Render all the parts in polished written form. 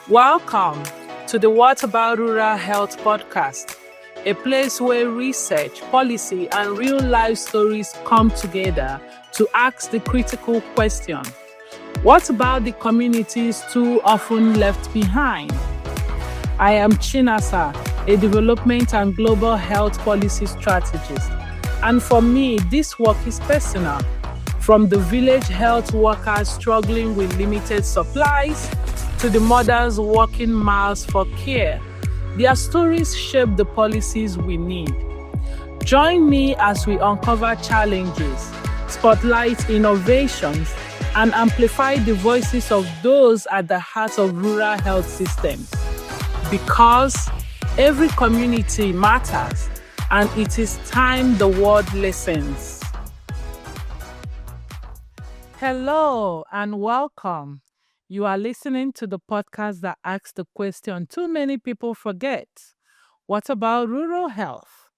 Welcome to the What About Rural Health podcast, a place where research, policy, and real life stories come together to ask the critical question: what about the communities too often left behind? I am Chinasa, a development and global health policy strategist. And for me, this work is personal. From the village health workers struggling with limited supplies to the mothers working miles for care, their stories shape the policies we need. Join me as we uncover challenges, spotlight innovations, and amplify the voices of those at the heart of rural health systems. Because every community matters, and it is time the world listens. Hello and welcome. You are listening to the podcast that asks the question too many people forget: what about rural health?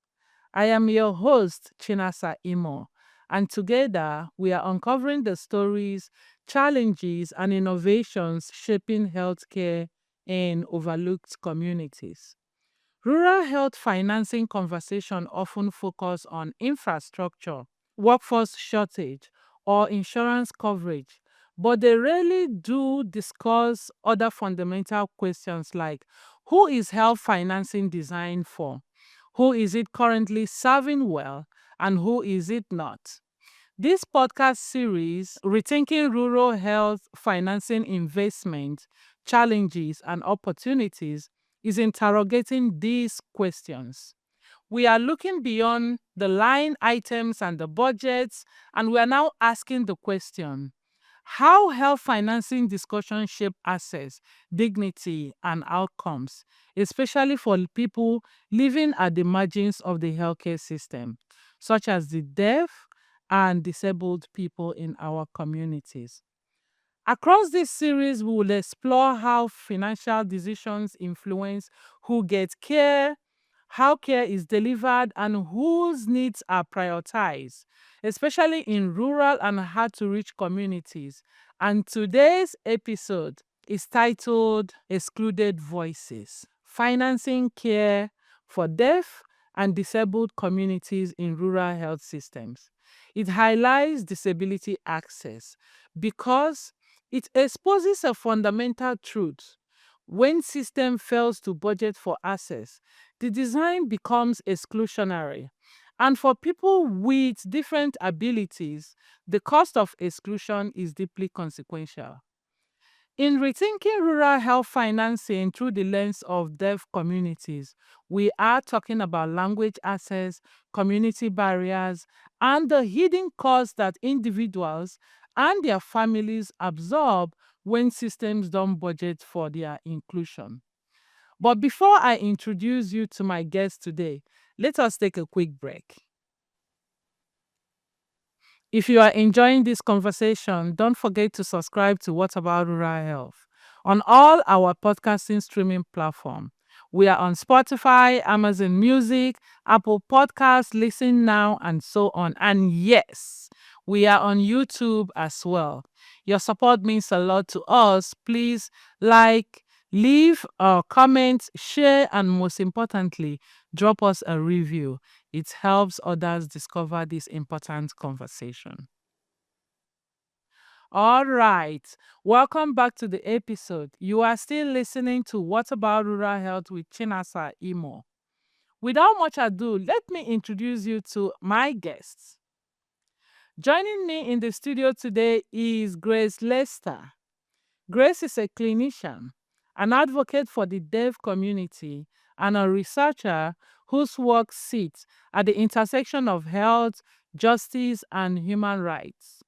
I am your host, Chinasa Imo, and together we are uncovering the stories, challenges, and innovations shaping healthcare in overlooked communities. Rural health financing conversation often focus on infrastructure, workforce shortage, or insurance coverage, but they rarely do discuss other fundamental questions like: who is health financing designed for? Who is it currently serving well? And who is it not? This podcast series, Rethinking Rural Health Financing Investment, Challenges and Opportunities, is interrogating these questions. We are looking beyond the line items and the budgets, and we are now asking the question: how health financing discussions shape access, dignity, and outcomes, especially for people living at the margins of the healthcare system, such as the deaf and disabled people in our communities. Across this series, we will explore how financial decisions influence who gets care, how care is delivered, and whose needs are prioritized, especially in rural and hard to reach communities. And today's episode is titled Excluded Voices: Financing Care for Deaf and Disabled Communities in Rural Health Systems. It highlights disability access because it exposes a fundamental truth. When system fails to budget for access, the design becomes exclusionary. And for people with different abilities, the cost of exclusion is deeply consequential. In rethinking rural health financing through the lens of deaf communities, we are talking about language access, community barriers, and the hidden costs that individuals and their families absorb when systems don't budget for their inclusion. But before I introduce you to my guest today, let us take a quick break. If you are enjoying this conversation, don't forget to subscribe to What About Rural Health on all our podcasting streaming platforms. We are on Spotify, Amazon Music, Apple Podcasts, Listen Now, and so on. And yes, we are on YouTube as well. Your support means a lot to us. Please like, leave a comment, share, and most importantly, drop us a review. It helps others discover this important conversation. All right. Welcome back to the episode. You are still listening to What About Rural Health with Chinasa Imo. Without much ado, let me introduce you to my guests. Joining me in the studio today is Grace Lester. Grace is a clinician, an advocate for the deaf community, and a researcher whose work sits at the intersection of health, justice, and human rights.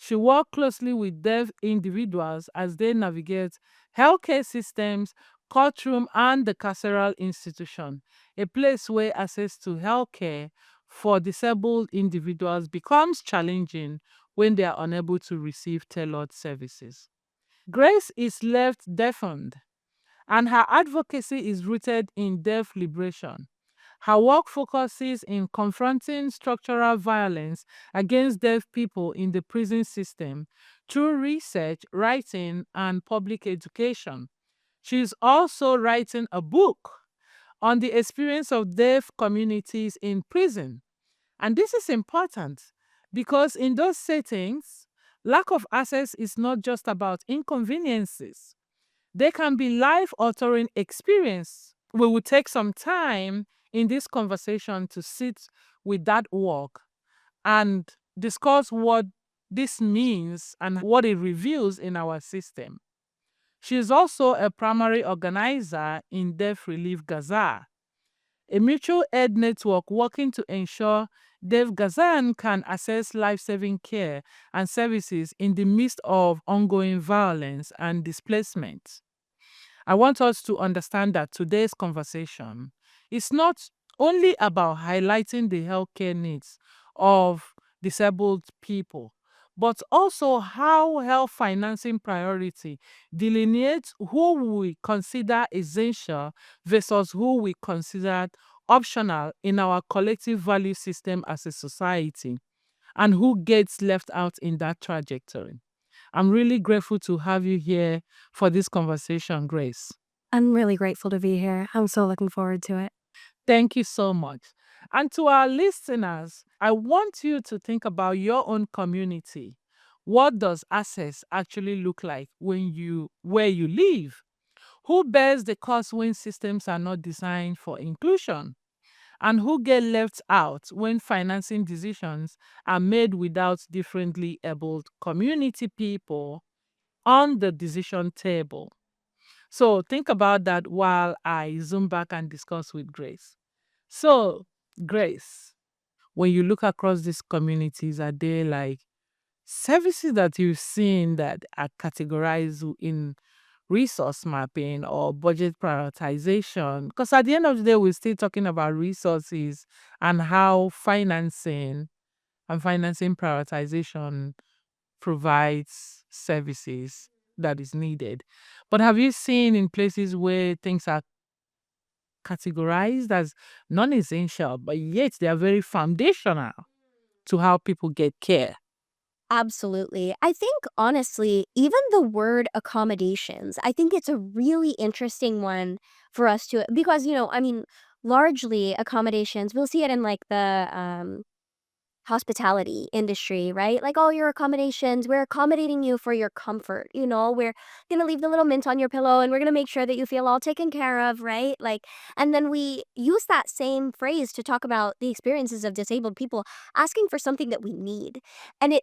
She works closely with deaf individuals as they navigate healthcare systems, courtroom, and the carceral institution, a place where access to healthcare for disabled individuals becomes challenging when they are unable to receive tailored services. Grace is left deafened, and her advocacy is rooted in deaf liberation. Her work focuses in confronting structural violence against deaf people in the prison system through research, writing, and public education. She's also writing a book on the experience of deaf communities in prison. And this is important because in those settings, lack of access is not just about inconveniences. They can be life altering experience. We will take some time in this conversation to sit with that work and discuss what this means and what it reveals in our system. She is also a primary organizer in Deaf Relief Gaza, a mutual aid network working to ensure Deaf Gazan can access life saving care and services in the midst of ongoing violence and displacement. I want us to understand that today's conversation is not only about highlighting the healthcare needs of disabled people, but also how health financing priority delineates who we consider essential versus who we consider optional in our collective value system as a society, and who gets left out in that trajectory. I'm really grateful to have you here for this conversation, Grace. I'm really grateful to be here. I'm so looking forward to it. Thank you so much. And to our listeners, I want you to think about your own community. What does access actually look like where you live? Who bears the cost when systems are not designed for inclusion? And who get left out when financing decisions are made without differently abled community people on the decision table? So think about that while I zoom back and discuss with Grace. So, Grace, when you look across these communities, are there like services that you've seen that are categorized in resource mapping or budget prioritization? Because at the end of the day, we're still talking about resources and how financing and financing prioritization provides services that is needed. But have you seen in places where things are categorized as non-essential, but yet they are very foundational to how people get care? Absolutely. I think, honestly, even the word accommodations, I think it's a really interesting one for us to, because, largely accommodations, we'll see it in like the hospitality industry, right? Like, all your accommodations, we're accommodating you for your comfort. We're going to leave the little mint on your pillow and we're going to make sure that you feel all taken care of, right? Like, and then we use that same phrase to talk about the experiences of disabled people asking for something that we need. And it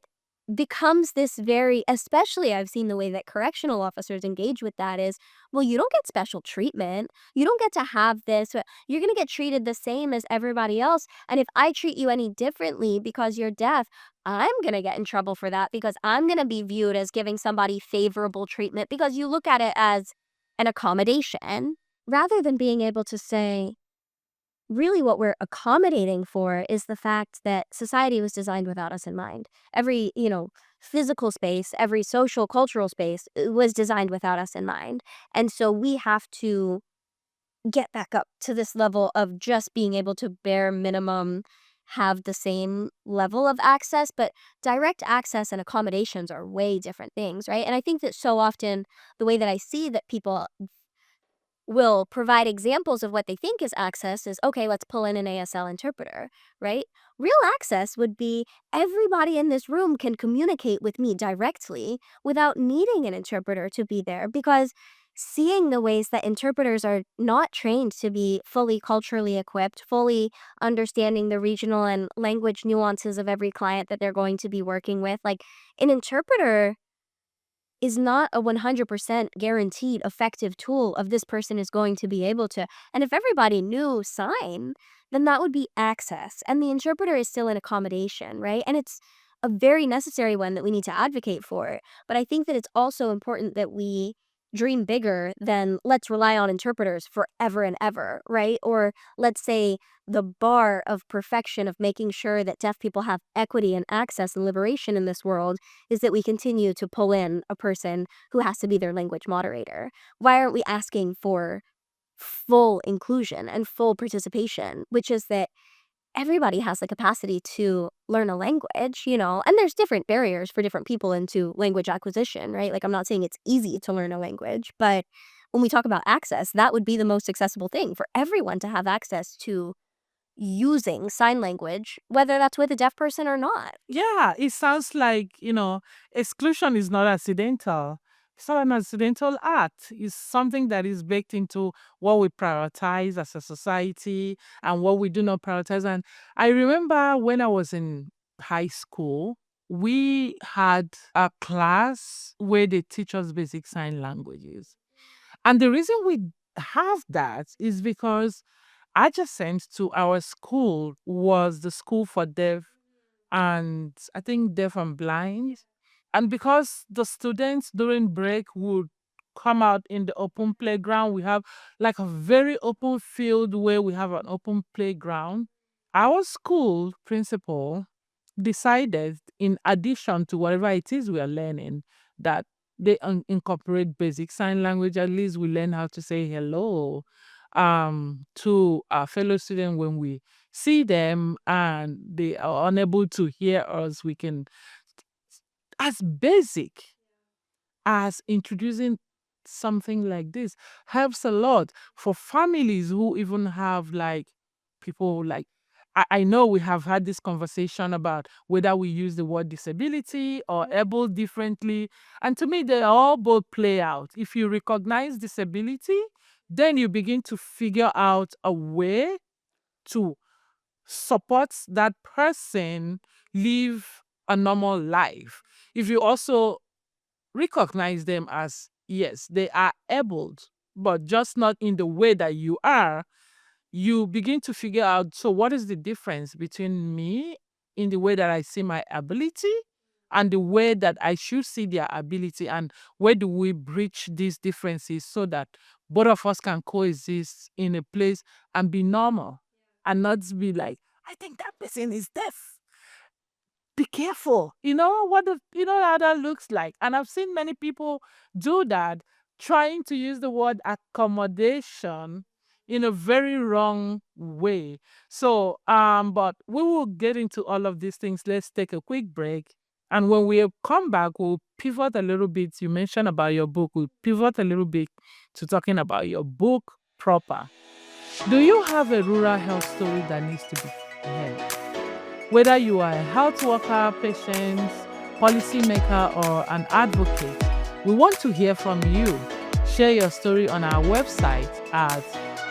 becomes this very, especially I've seen the way that correctional officers engage with that is, well, you don't get special treatment. You don't get to have this. You're going to get treated the same as everybody else. And if I treat you any differently because you're deaf, I'm going to get in trouble for that because I'm going to be viewed as giving somebody favorable treatment because you look at it as an accommodation rather than being able to say, really what we're accommodating for is the fact that society was designed without us in mind. Every, physical space, every social, cultural space was designed without us in mind. And so we have to get back up to this level of just being able to bare minimum have the same level of access, but direct access and accommodations are way different things, right? And I think that so often the way that I see that people will provide examples of what they think is access is, okay, let's pull in an ASL interpreter, right? Real access would be everybody in this room can communicate with me directly without needing an interpreter to be there, because seeing the ways that interpreters are not trained to be fully culturally equipped, fully understanding the regional and language nuances of every client that they're going to be working with, like, an interpreter is not a 100% guaranteed effective tool of this person is going to be able to. And if everybody knew sign, then that would be access. And the interpreter is still an accommodation, right? And it's a very necessary one that we need to advocate for. But I think that it's also important that we dream bigger than let's rely on interpreters forever and ever, right? Or let's say the bar of perfection of making sure that deaf people have equity and access and liberation in this world is that we continue to pull in a person who has to be their language moderator. Why aren't we asking for full inclusion and full participation, which is that everybody has the capacity to learn a language, and there's different barriers for different people into language acquisition, right? Like, I'm not saying it's easy to learn a language, but when we talk about access, that would be the most accessible thing for everyone to have access to using sign language, whether that's with a deaf person or not. Yeah, it sounds like, exclusion is not accidental. It's not an accidental act. It's something that is baked into what we prioritize as a society and what we do not prioritize. And I remember when I was in high school, we had a class where they teach us basic sign languages. And the reason we have that is because adjacent to our school was the school for deaf and I think deaf and blind. And because the students during break would come out in the open playground, we have like a very open field where we have an open playground. Our school principal decided, in addition to whatever it is we are learning, that they incorporate basic sign language. At least we learn how to say hello to our fellow students when we see them and they are unable to hear us. We can, as basic as introducing something like this helps a lot for families who even have like people like I know we have had this conversation about whether we use the word disability or able differently. And to me, they all both play out. If you recognize disability, then you begin to figure out a way to support that person live a normal life. If you also recognize them as, yes, they are abled, but just not in the way that you are, you begin to figure out, so what is the difference between me in the way that I see my ability and the way that I should see their ability, and where do we bridge these differences so that both of us can coexist in a place and be normal and not be like, I think that person is deaf, be careful. You know how that looks like. And I've seen many people do that, trying to use the word accommodation in a very wrong way. So but we will get into all of these things. Let's take a quick break. And when we come back, we'll pivot a little bit. You mentioned about your book. We'll pivot a little bit to talking about your book proper. Do you have a rural health story that needs to be heard? Whether you are a health worker, patient, policymaker, or an advocate, we want to hear from you. Share your story on our website at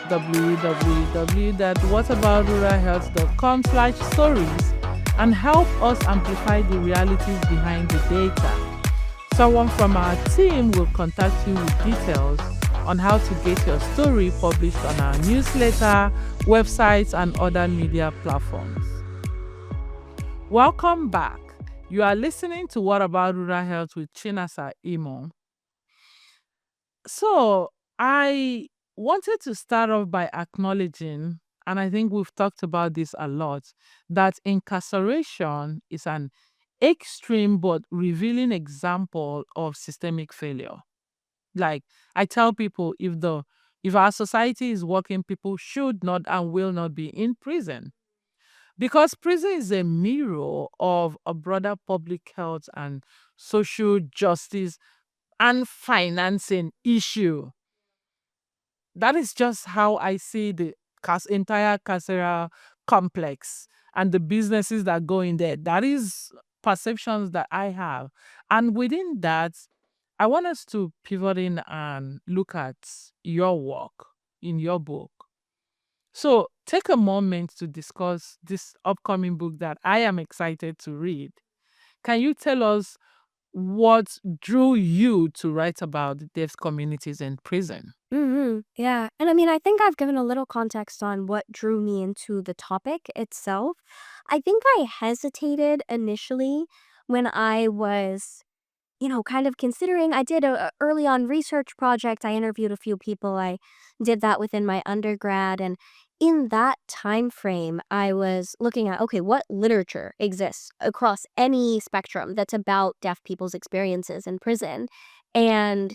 www.whataboutruralhealth.com/stories and help us amplify the realities behind the data. Someone from our team will contact you with details on how to get your story published on our newsletter, websites, and other media platforms. Welcome back. You are listening to What About Rural Health with Chinasa Imo. So, I wanted to start off by acknowledging, and I think we've talked about this a lot, that incarceration is an extreme but revealing example of systemic failure. Like I tell people, if our society is working, people should not and will not be in prison. Because prison is a mirror of a broader public health and social justice and financing issue. That is just how I see the entire carceral complex and the businesses that go in there. That is perceptions that I have. And within that, I want us to pivot in and look at your work in your book. So take a moment to discuss this upcoming book that I am excited to read. Can you tell us what drew you to write about the deaf communities in prison? Yeah. And I mean, I think I've given a little context on what drew me into the topic itself. I think I hesitated initially when I was, kind of considering. I did a early on research project. I interviewed a few people. I did that within my undergrad, and in that time frame, I was looking at, okay, what literature exists across any spectrum that's about deaf people's experiences in prison. And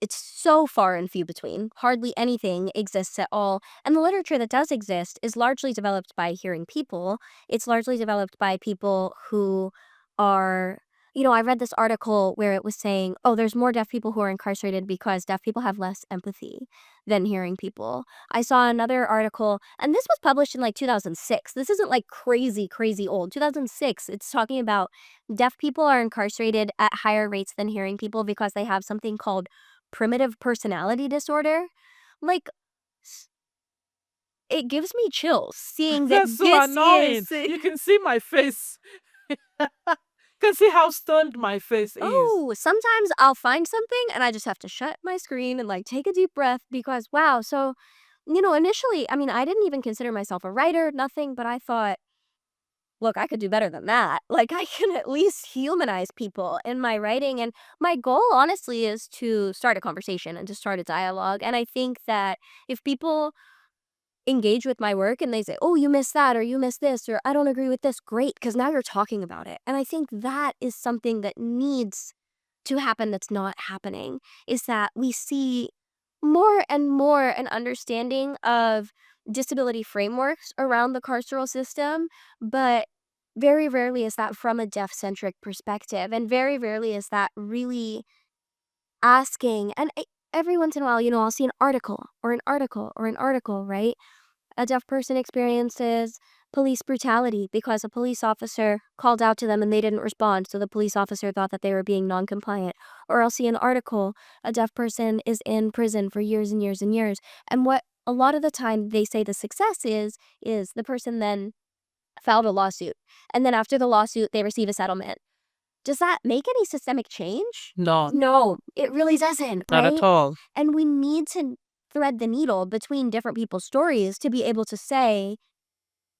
it's so far and few between. Hardly anything exists at all. And the literature that does exist is largely developed by hearing people. It's largely developed by people who are, I read this article where it was saying, oh, there's more deaf people who are incarcerated because deaf people have less empathy than hearing people. I saw another article, and this was published in like 2006. This isn't like crazy, crazy old. 2006, it's talking about deaf people are incarcerated at higher rates than hearing people because they have something called primitive personality disorder. Like, it gives me chills seeing that That's so this annoying. is You can see my face. Can see how stunned my face is. oh, sometimes I'll find something and I just have to shut my screen and like take a deep breath because wow. So, initially, I mean, I didn't even consider myself a writer, nothing, but I thought, look, I could do better than that. Like, I can at least humanize people in my writing. And my goal, honestly, is to start a conversation and to start a dialogue. And I think that if people engage with my work and they say, oh, you missed that, or you missed this, or I don't agree with this, great, because now you're talking about it. And I think that is something that needs to happen that's not happening, is that we see more and more an understanding of disability frameworks around the carceral system, but very rarely is that from a deaf-centric perspective, and very rarely is that really asking. And every once in a while, I'll see an article or an article or an article, right? A deaf person experiences police brutality because a police officer called out to them and they didn't respond, so the police officer thought that they were being non-compliant. Or I'll see an article, a deaf person is in prison for years and years and years. And what a lot of the time they say the success is the person then filed a lawsuit. And then after the lawsuit, they receive a settlement. Does that make any systemic change? No, No, it really doesn't, not at right? all. And we need to thread the needle between different people's stories to be able to say,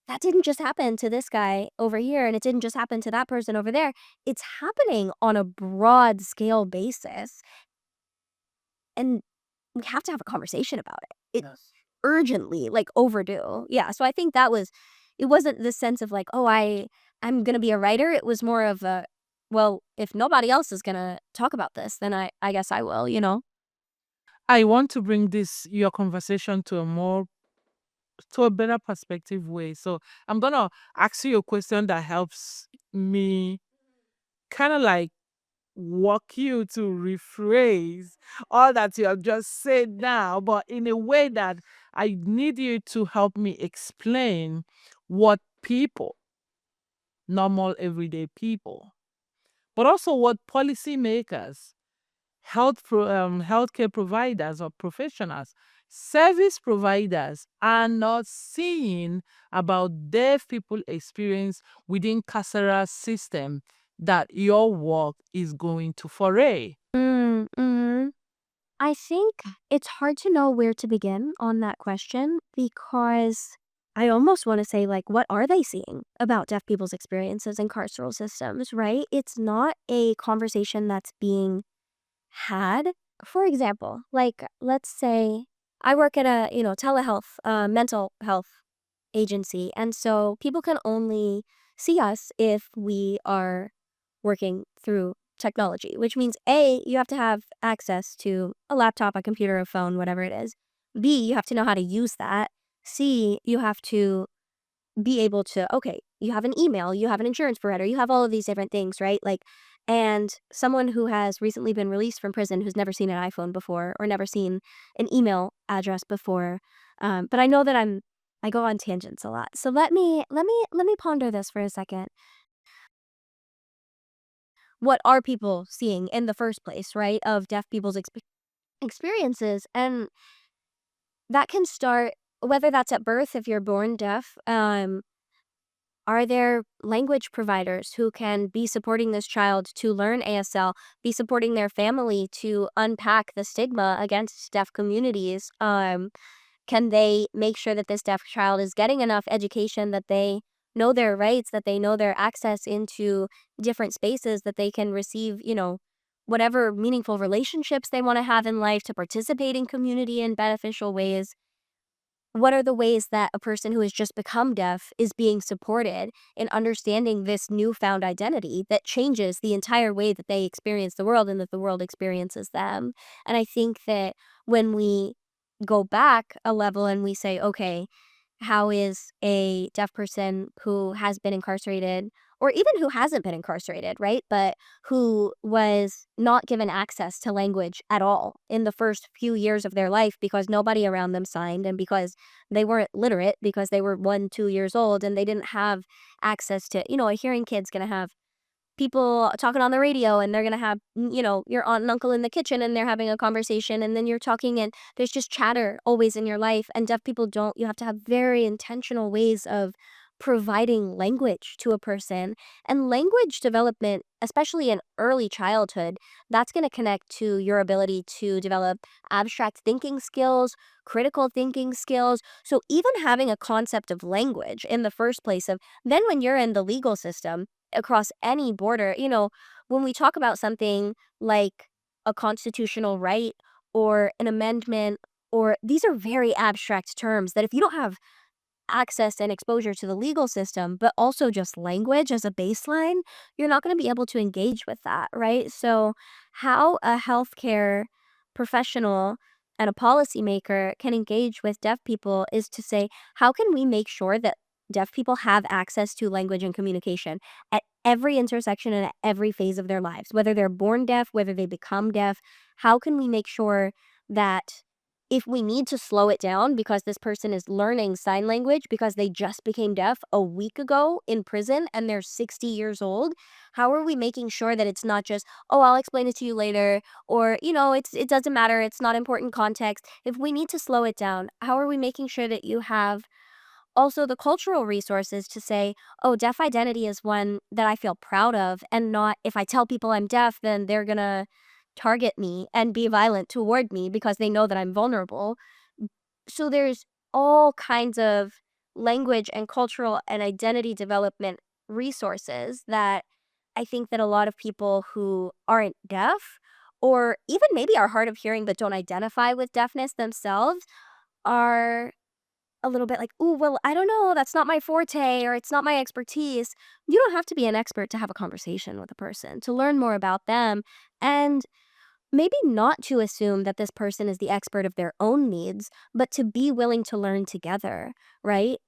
that didn't just happen to this guy over here, and it didn't just happen to that person over there. It's happening on a broad scale basis. And we have to have a conversation about it. Yes. Urgently, like overdue. Yeah. So I think it wasn't the sense of like, oh, I'm gonna be a writer. It was more of a, well, if nobody else is gonna talk about this, then I guess I will. I want to bring this your conversation to a better perspective way. So I'm gonna ask you a question that helps me kind of like walk you to rephrase all that you have just said now, but in a way that I need you to help me explain what people, normal everyday people, but also what policymakers, healthcare providers or professionals, service providers are not seeing about deaf people experience within carceral system that your work is going to foray. Mm-hmm. I think it's hard to know where to begin on that question because I almost want to say, like, what are they seeing about deaf people's experiences in carceral systems, right? It's not a conversation that's being had. For example, like, let's say I work at a, telehealth, mental health agency. And so people can only see us if we are working through technology, which means A, you have to have access to a laptop, a computer, a phone, whatever it is. B, you have to know how to use that. C, you have to be able to, okay, you have an email, you have an insurance provider, you have all of these different things, right? Like, and someone who has recently been released from prison who's never seen an iPhone before or never seen an email address before. But I know that I go on tangents a lot. So let me ponder this for a second. What are people seeing in the first place, right? Of deaf people's experiences, and that can start whether that's at birth if you're born deaf. Are there language providers who can be supporting this child to learn ASL, be supporting their family to unpack the stigma against deaf communities? Can they make sure that this deaf child is getting enough education, that they know their rights, that they know their access into different spaces, that they can receive, whatever meaningful relationships they want to have in life, to participate in community in beneficial ways? What are the ways that a person who has just become deaf is being supported in understanding this newfound identity that changes the entire way that they experience the world and that the world experiences them? And I think that when we go back a level and we say, okay, how is a deaf person who has been incarcerated or even who hasn't been incarcerated, right? But who was not given access to language at all in the first few years of their life because nobody around them signed and because they weren't literate because they were 1, 2 years old and they didn't have access to, a hearing kid's gonna have people talking on the radio and they're going to have, your aunt and uncle in the kitchen and they're having a conversation and then you're talking and there's just chatter always in your life. And deaf people don't, you have to have very intentional ways of providing language to a person. And language development, especially in early childhood, that's going to connect to your ability to develop abstract thinking skills, critical thinking skills. So even having a concept of language in the first place of then when you're in the legal system, across any border, when we talk about something like a constitutional right or an amendment, or these are very abstract terms that if you don't have access and exposure to the legal system, but also just language as a baseline, you're not going to be able to engage with that, right? So, how a healthcare professional and a policymaker can engage with deaf people is to say, how can we make sure that deaf people have access to language and communication at every intersection and at every phase of their lives, whether they're born deaf, whether they become deaf? How can we make sure that if we need to slow it down because this person is learning sign language because they just became deaf a week ago in prison and they're 60 years old, how are we making sure that it's not just, oh, I'll explain it to you later, or, it doesn't matter, it's not important context. If we need to slow it down, how are we making sure that you have also the cultural resources to say, oh, deaf identity is one that I feel proud of, and not if I tell people I'm deaf, then they're gonna target me and be violent toward me because they know that I'm vulnerable. So there's all kinds of language and cultural and identity development resources that I think that a lot of people who aren't deaf or even maybe are hard of hearing but don't identify with deafness themselves are a little bit like, "Ooh, well, I don't know, that's not my forte or it's not my expertise." You don't have to be an expert to have a conversation with a person, to learn more about them, and maybe not to assume that this person is the expert of their own needs, but to be willing to learn together, right?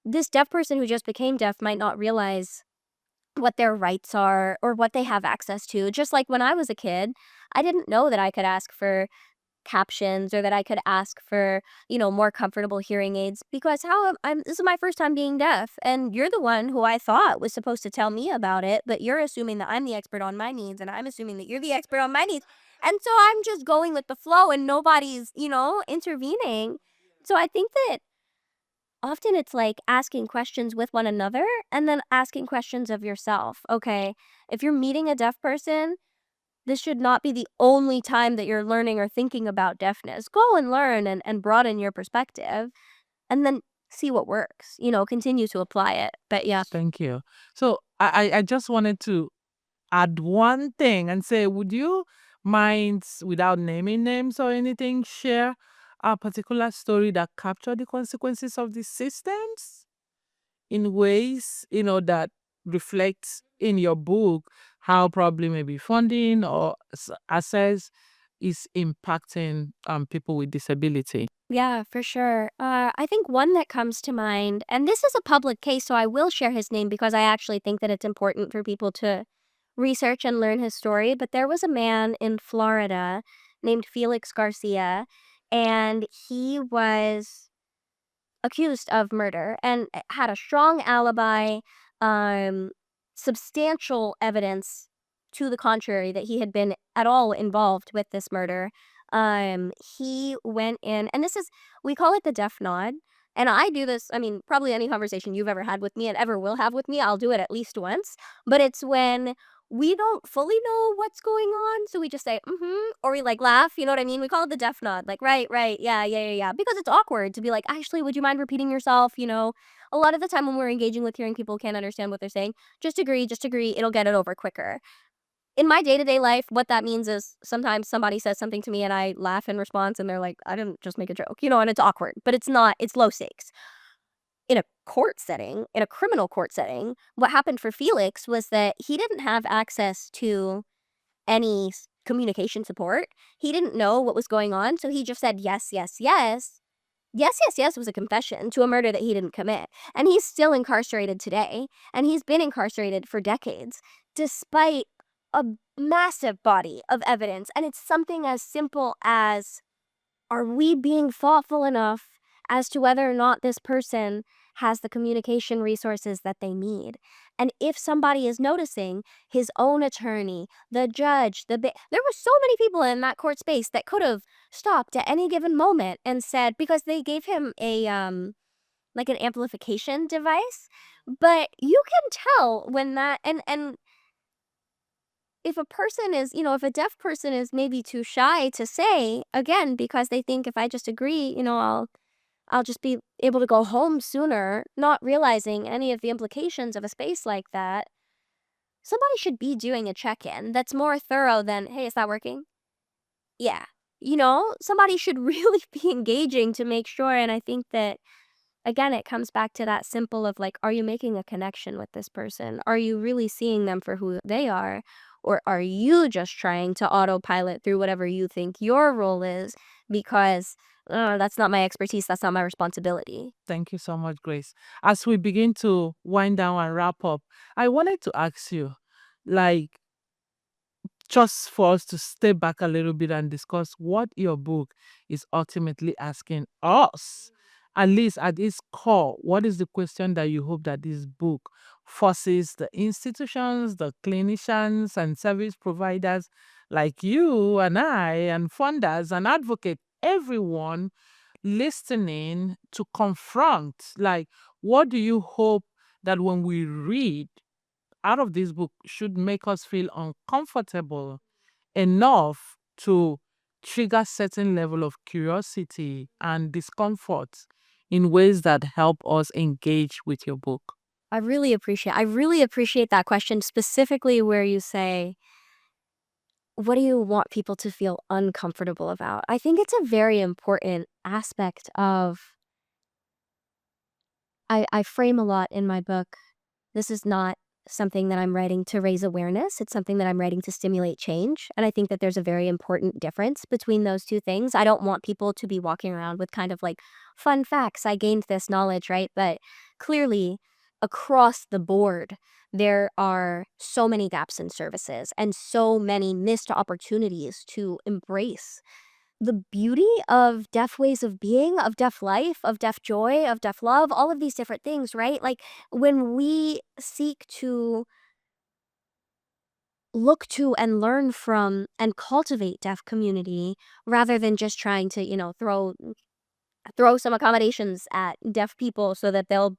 This deaf person who just became deaf might not realize what their rights are or what they have access to. Just like when I was a kid, I didn't know that I could ask for captions or that I could ask for, more comfortable hearing aids because this is my first time being deaf and you're the one who I thought was supposed to tell me about it, but you're assuming that I'm the expert on my needs and I'm assuming that you're the expert on my needs. And so I'm just going with the flow and nobody's, intervening. So I think that often it's like asking questions with one another and then asking questions of yourself. Okay, if you're meeting a deaf person, this should not be the only time that you're learning or thinking about deafness. Go and learn and broaden your perspective and then see what works, continue to apply it. But yeah. Thank you. So I just wanted to add one thing and say, would you mind, without naming names or anything, share a particular story that captured the consequences of these systems in ways, that reflects in your book how probably maybe funding or access is impacting people with disability? Yeah, for sure. I think one that comes to mind, and this is a public case, so I will share his name because I actually think that it's important for people to research and learn his story. But there was a man in Florida named Felix Garcia, and he was accused of murder and had a strong alibi, um, substantial evidence to the contrary that he had been at all involved with this murder. He went in, and this is, we call it the death nod. And I do this, I mean, probably any conversation you've ever had with me and ever will have with me, I'll do it at least once. But it's when we don't fully know what's going on. So we just say, or we like laugh, you know what I mean? We call it the deaf nod, like, right, right, yeah, yeah, yeah, yeah. Because it's awkward to be like, Ashley, would you mind repeating yourself? A lot of the time when we're engaging with hearing people can't understand what they're saying. Just agree, it'll get it over quicker. In my day to day life, what that means is sometimes somebody says something to me and I laugh in response and they're like, I didn't just make a joke, and it's awkward, but it's not, it's low stakes. In a court setting, in a criminal court setting, what happened for Felix was that he didn't have access to any communication support. He didn't know what was going on. So he just said, yes, yes, yes. Yes, yes, yes, it was a confession to a murder that he didn't commit. And he's still incarcerated today. And he's been incarcerated for decades, despite a massive body of evidence. And it's something as simple as, are we being thoughtful enough as to whether or not this person has the communication resources that they need? And if somebody is noticing, his own attorney, the judge, there were so many people in that court space that could have stopped at any given moment and said, because they gave him a like an amplification device, but you can tell when that, and if a person is, if a deaf person is maybe too shy to say, again, because they think if I just agree, I'll just be able to go home sooner, not realizing any of the implications of a space like that. Somebody should be doing a check-in that's more thorough than, hey, is that working? Yeah. Somebody should really be engaging to make sure. And I think that, again, it comes back to that simple of like, are you making a connection with this person? Are you really seeing them for who they are? Or are you just trying to autopilot through whatever you think your role is? Because that's not my expertise. That's not my responsibility. Thank you so much, Grace. As we begin to wind down and wrap up, I wanted to ask you, like, just for us to step back a little bit and discuss what your book is ultimately asking us. At least at its core, what is the question that you hope that this book forces the institutions, the clinicians, and service providers like you and I, and funders and advocate, everyone listening to confront? Like, what do you hope that when we read out of this book should make us feel uncomfortable enough to trigger certain level of curiosity and discomfort in ways that help us engage with your book? I really appreciate that question, specifically where you say, what do you want people to feel uncomfortable about? I think it's a very important aspect of, I frame a lot in my book. This is not something that I'm writing to raise awareness. It's something that I'm writing to stimulate change. And I think that there's a very important difference between those two things. I don't want people to be walking around with kind of like fun facts. I gained this knowledge, right? But clearly, across the board, there are so many gaps in services and so many missed opportunities to embrace the beauty of deaf ways of being, of deaf life, of deaf joy, of deaf love, all of these different things, right? Like when we seek to look to and learn from and cultivate deaf community rather than just trying to, throw some accommodations at deaf people so that they'll,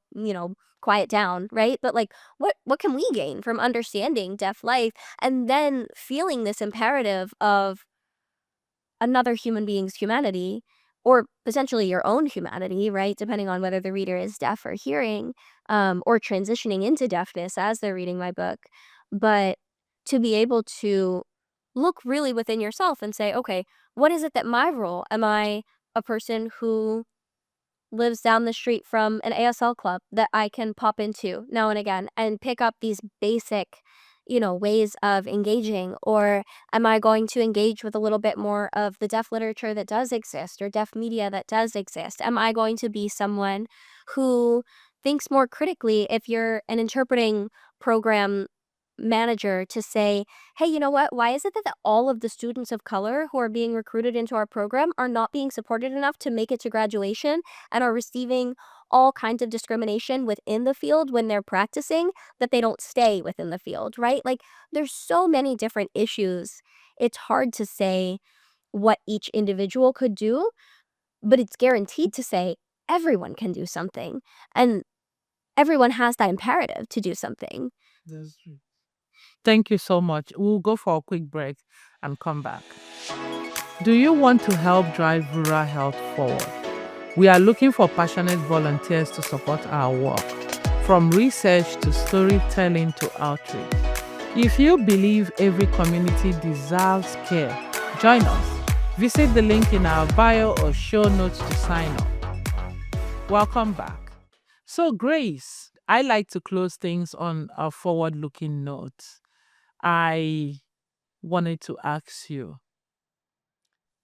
quiet down, right? But like what can we gain from understanding deaf life and then feeling this imperative of another human being's humanity, or potentially your own humanity, right? Depending on whether the reader is deaf or hearing, or transitioning into deafness as they're reading my book. But to be able to look really within yourself and say, okay, what is it that my role? Am I a person who lives down the street from an ASL club that I can pop into now and again and pick up these basic, ways of engaging? Or am I going to engage with a little bit more of the deaf literature that does exist or deaf media that does exist? Am I going to be someone who thinks more critically if you're an interpreting program manager to say, hey, you know what? Why is it that all of the students of color who are being recruited into our program are not being supported enough to make it to graduation and are receiving all kinds of discrimination within the field when they're practicing, that they don't stay within the field, right? Like there's so many different issues. It's hard to say what each individual could do, but it's guaranteed to say everyone can do something and everyone has that imperative to do something. That's true. Thank you so much. We'll go for a quick break and come back. Do you want to help drive rural health forward? We are looking for passionate volunteers to support our work, from research to storytelling to outreach. If you believe every community deserves care, join us. Visit the link in our bio or show notes to sign up. Welcome back. So, Grace, I like to close things on a forward looking note. I wanted to ask you,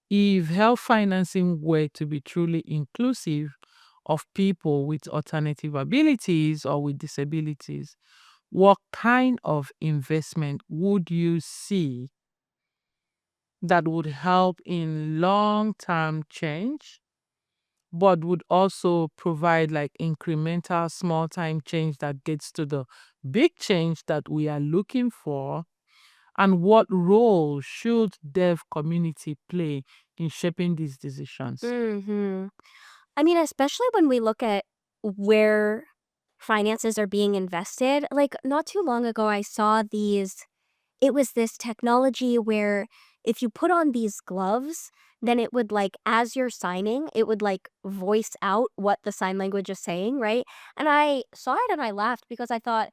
If health financing were to be truly inclusive of people with alternative abilities or with disabilities, what kind of investment would you see that would help in long term change, but would also provide like incremental small time change that gets to the big change that we are looking for? And what role should deaf community play in shaping these decisions? Hmm. I mean, especially when we look at where finances are being invested. Like, not too long ago, I saw these, it was this technology where if you put on these gloves, then it would, like, as you're signing, it would, like, voice out what the sign language is saying, right? And I saw it and I laughed because I thought,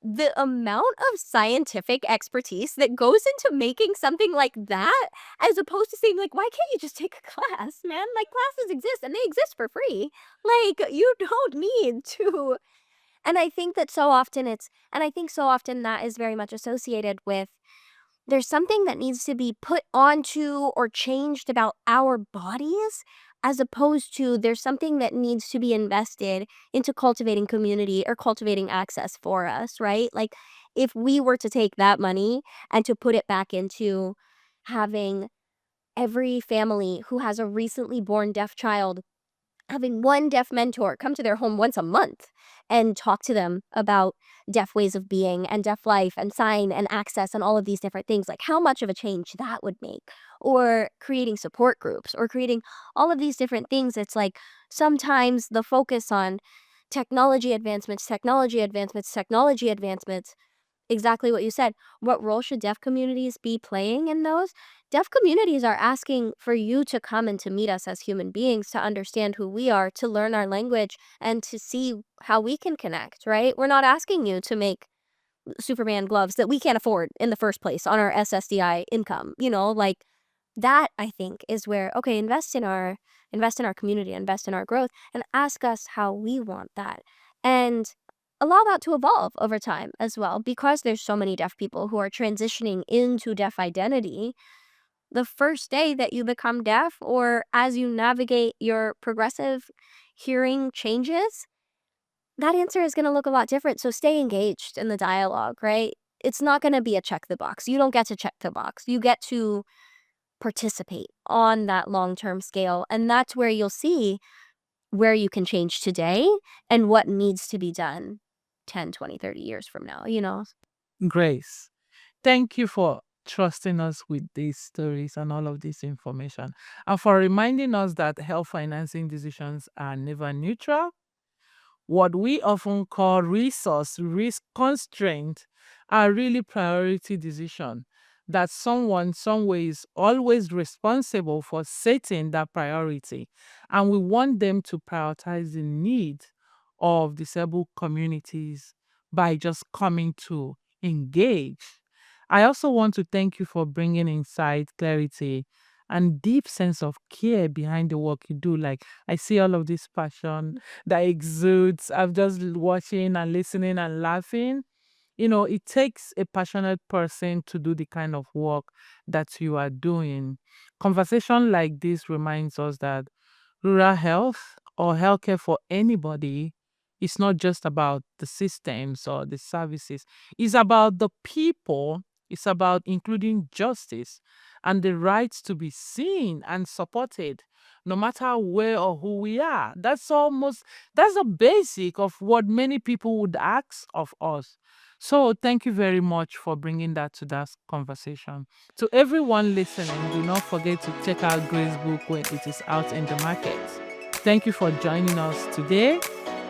the amount of scientific expertise that goes into making something like that, as opposed to saying, like, "Why can't you just take a class, man? Like, classes exist, and they exist for free. Like, you don't need to." And I think that so often that is very much associated with, there's something that needs to be put onto or changed about our bodies, as opposed to there's something that needs to be invested into cultivating community or cultivating access for us, right? Like, if we were to take that money and to put it back into having every family who has a recently born deaf child having one deaf mentor come to their home once a month and talk to them about deaf ways of being and deaf life and sign and access and all of these different things, like how much of a change that would make. Or creating support groups or creating all of these different things. It's like sometimes the focus on technology advancements, exactly what you said. What role should deaf communities be playing in those? Deaf communities are asking for you to come and to meet us as human beings, to understand who we are, to learn our language, and to see how we can connect, right? We're not asking you to make Superman gloves that we can't afford in the first place on our SSDI income, like that. I think is where, okay, invest in our community, invest in our growth, and ask us how we want that. And allow that to evolve over time as well, because there's so many deaf people who are transitioning into deaf identity. The first day that you become deaf, or as you navigate your progressive hearing changes, that answer is going to look a lot different. So stay engaged in the dialogue, right? It's not going to be a check the box. You don't get to check the box. You get to participate on that long term scale. And that's where you'll see where you can change today and what needs to be done 10, 20, 30 years from now. Grace, thank you for trusting us with these stories and all of this information, and for reminding us that health financing decisions are never neutral. What we often call resource risk constraint are really priority decision, that someone somewhere is always responsible for setting that priority, and we want them to prioritize the needs of disabled communities by just coming to engage. I also want to thank you for bringing insight, clarity, and deep sense of care behind the work you do. Like, I see all of this passion that exudes. I'm just watching and listening and laughing. It takes a passionate person to do the kind of work that you are doing. Conversation like this reminds us that rural health or healthcare for anybody is not just about the systems or the services. It's about the people. It's about including justice and the rights to be seen and supported, no matter where or who we are. That's the basic of what many people would ask of us. So thank you very much for bringing that to that conversation. To everyone listening, do not forget to check out Grace's book when it is out in the market. Thank you for joining us today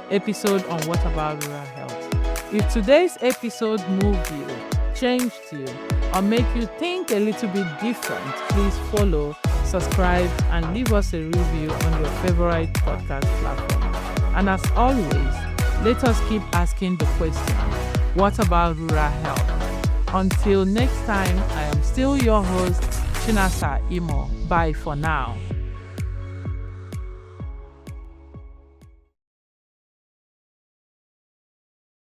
episode on What About Rural Health. If today's episode moved you, changed you, or make you think a little bit different, please follow, subscribe, and leave us a review on your favorite podcast platform. And as always, let us keep asking the question, what about rural health? Until next time, I am still your host, Chinasa Imo. Bye for now.